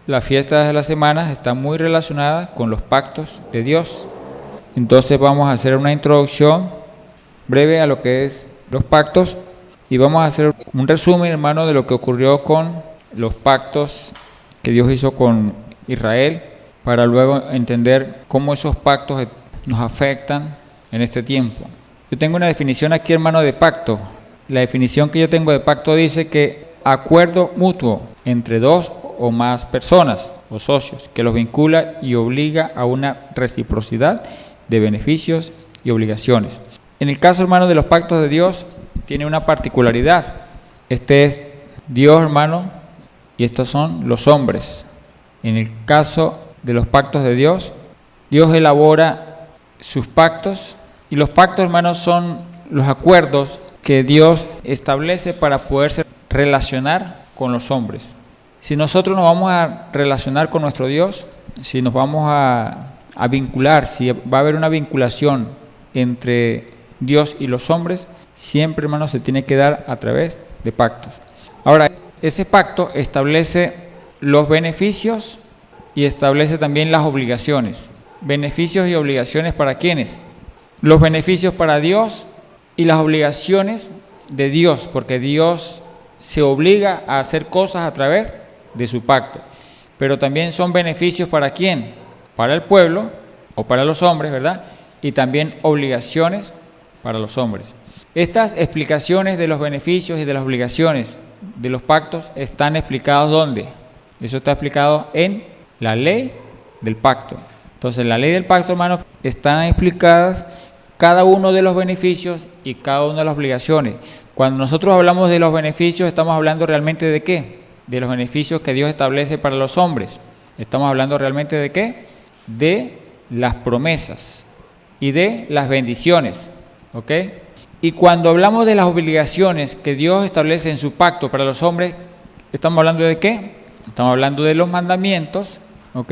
las fiestas de las semanas están muy relacionadas con los pactos de Dios. Entonces vamos a hacer una introducción breve a lo que es los pactos y vamos a hacer un resumen, hermano, de lo que ocurrió con los pactos que Dios hizo con Israel, para luego entender cómo esos pactos nos afectan en este tiempo. Yo tengo una definición aquí, hermano, de pacto. La definición que yo tengo de pacto dice que acuerdo mutuo entre dos o más personas o socios que los vincula y obliga a una reciprocidad de beneficios y obligaciones. En el caso, hermano, de los pactos de Dios, tiene una particularidad. Este es Dios, hermano, y estos son los hombres. En el caso de los pactos de Dios, Dios elabora sus pactos, y los pactos, hermanos, son los acuerdos que Dios establece para poderse relacionar con los hombres. Si nosotros nos vamos a relacionar con nuestro Dios, si nos vamos a vincular, si va a haber una vinculación entre Dios y los hombres, siempre, hermanos, se tiene que dar a través de pactos. Ahora, ese pacto establece los beneficios y establece también las obligaciones. Beneficios y obligaciones para ¿quiénes? Los beneficios para Dios y las obligaciones de Dios, porque Dios se obliga a hacer cosas a través de su pacto. Pero también son beneficios para ¿quién? Para el pueblo o para los hombres, ¿verdad? Y también obligaciones para los hombres. Estas explicaciones de los beneficios y de las obligaciones de los pactos están explicados ¿dónde? Eso está explicado en la ley del pacto. Entonces, en la ley del pacto, hermanos, están explicadas cada uno de los beneficios y cada una de las obligaciones. Cuando nosotros hablamos de los beneficios, estamos hablando realmente ¿de qué? De los beneficios que Dios establece para los hombres. Estamos hablando realmente ¿de qué? De las promesas y de las bendiciones, ¿ok? Y cuando hablamos de las obligaciones que Dios establece en su pacto para los hombres, ¿estamos hablando de qué? Estamos hablando de los mandamientos, ¿ok?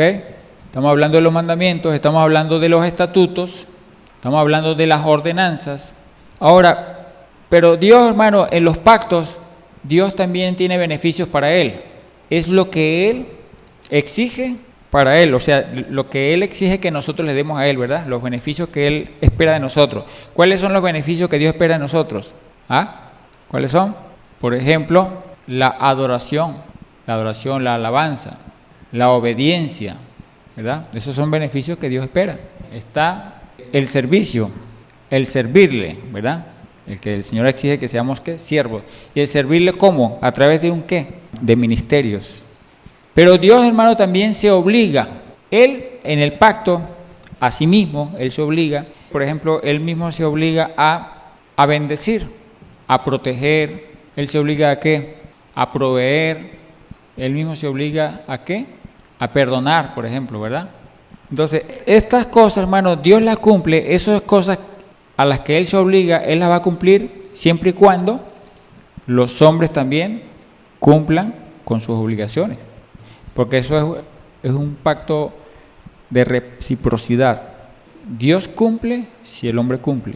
Estamos hablando de los mandamientos, estamos hablando de los estatutos, estamos hablando de las ordenanzas. Ahora, pero Dios, hermano, en los pactos, Dios también tiene beneficios para Él. Es lo que Él exige para Él, o sea, lo que Él exige que nosotros le demos a Él, ¿verdad? Los beneficios que Él espera de nosotros. ¿Cuáles son los beneficios que Dios espera de nosotros? ¿Ah? ¿Cuáles son? Por ejemplo, la adoración, la alabanza, la obediencia, ¿verdad? Esos son beneficios que Dios espera. Está el servicio, el servirle, ¿verdad? El que el Señor exige que seamos, ¿qué? Siervos. ¿Y el servirle cómo? ¿A través de un qué? De ministerios. Pero Dios, hermano, también se obliga. Él, en el pacto, a sí mismo, Él se obliga. Por ejemplo, Él mismo se obliga a bendecir, a proteger. Él se obliga a ¿qué? A proveer. Él mismo se obliga a ¿qué? A perdonar, por ejemplo, ¿verdad? Entonces, estas cosas, hermano, Dios las cumple. Esas cosas a las que Él se obliga, Él las va a cumplir siempre y cuando los hombres también cumplan con sus obligaciones. Porque eso es un pacto de reciprocidad. Dios cumple si el hombre cumple.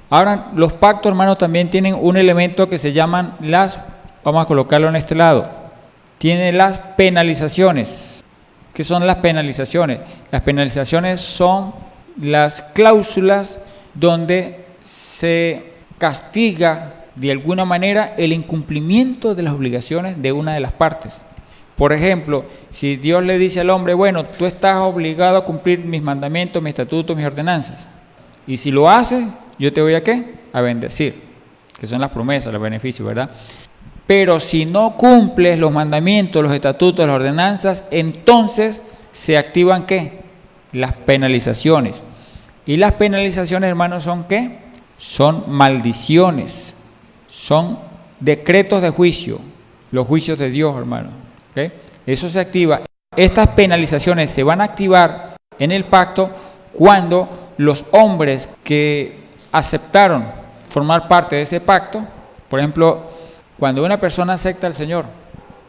Ahora, los pactos, hermanos, también tienen un elemento que se llaman vamos a colocarlo en este lado, tiene las penalizaciones. ¿Qué son las penalizaciones? Las penalizaciones son las cláusulas donde se castiga de alguna manera el incumplimiento de las obligaciones de una de las partes. Por ejemplo, si Dios le dice al hombre, bueno, tú estás obligado a cumplir mis mandamientos, mis estatutos, mis ordenanzas, y si lo haces, yo te voy a ¿qué? A bendecir, que son las promesas, los beneficios, ¿verdad? Pero si no cumples los mandamientos, los estatutos, las ordenanzas, entonces se activan ¿qué? Las penalizaciones. Y las penalizaciones, hermanos, ¿son qué? Son maldiciones, son decretos de juicio, los juicios de Dios, hermano. ¿Okay? Eso se activa. Estas penalizaciones se van a activar en el pacto cuando los hombres que aceptaron formar parte de ese pacto, por ejemplo, cuando una persona acepta al Señor,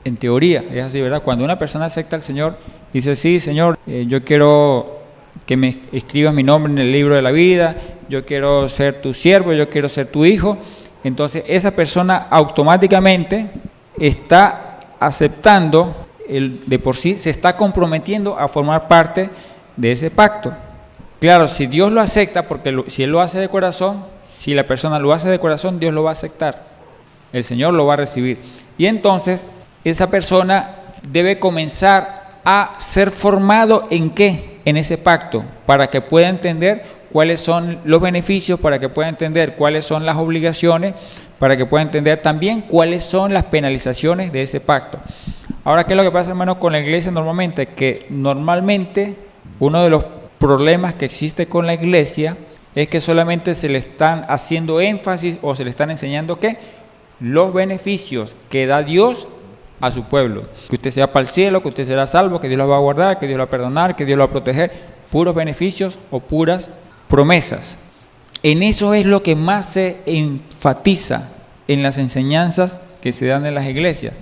en teoría es así, ¿verdad? Cuando una persona acepta al Señor, dice, sí, Señor, yo quiero que me escribas mi nombre en el libro de la vida, yo quiero ser tu siervo, yo quiero ser tu hijo. Entonces esa persona automáticamente está aceptando él de por sí se está comprometiendo a formar parte de ese pacto. Claro, si Dios lo acepta, porque si Él lo hace de corazón, si la persona lo hace de corazón, Dios lo va a aceptar. El Señor lo va a recibir. Y entonces, esa persona debe comenzar a ser formado ¿en qué? En ese pacto, para que pueda entender cuáles son los beneficios, para que pueda entender cuáles son las obligaciones, para que pueda entender también cuáles son las penalizaciones de ese pacto. Ahora, ¿qué es lo que pasa, hermanos, con la iglesia normalmente? Que normalmente uno de los problemas que existe con la iglesia es que solamente se le están haciendo énfasis o se le están enseñando que los beneficios que da Dios a su pueblo, que usted sea para el cielo, que usted será salvo, que Dios lo va a guardar, que Dios lo va a perdonar, que Dios lo va a proteger, puros beneficios o puras promesas. En eso es lo que más se enfatiza en las enseñanzas que se dan en las iglesias,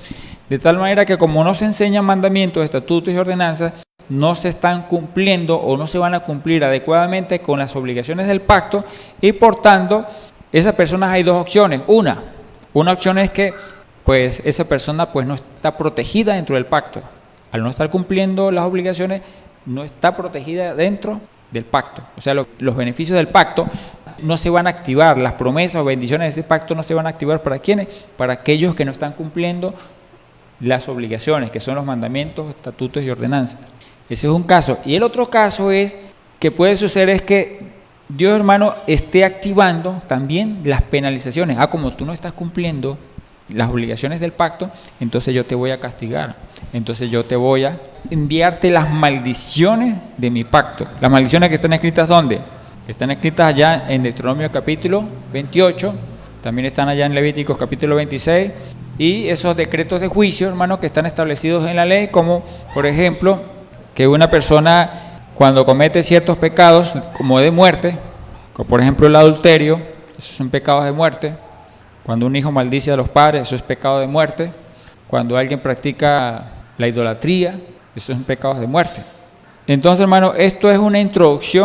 de tal manera que como no se enseñan mandamientos, estatutos y ordenanzas, no se están cumpliendo o no se van a cumplir adecuadamente con las obligaciones del pacto, y por tanto, esas personas hay dos opciones. Una opción es que pues esa persona pues no está protegida dentro del pacto. Al no estar cumpliendo las obligaciones, no está protegida dentro del pacto. O sea, los beneficios del pacto no se van a activar, las promesas o bendiciones de ese pacto no se van a activar. ¿Para quiénes? Para aquellos que no están cumpliendo las obligaciones, que son los mandamientos, estatutos y ordenanzas. Ese es un caso. Y el otro caso es que puede suceder es que Dios, hermano, esté activando también las penalizaciones. Como tú no estás cumpliendo las obligaciones del pacto, entonces yo te voy a castigar. Entonces yo te voy a enviarte las maldiciones de mi pacto. Las maldiciones que están escritas, ¿dónde? Están escritas allá en Deuteronomio capítulo 28, también están allá en Levíticos capítulo 26, y esos decretos de juicio, hermano, que están establecidos en la ley, como por ejemplo, que una persona cuando comete ciertos pecados, como de muerte, como por ejemplo el adulterio, esos son pecados de muerte. Cuando un hijo maldice a los padres, eso es pecado de muerte. Cuando alguien practica la idolatría, eso son pecados de muerte. Entonces, hermano, esto es una introducción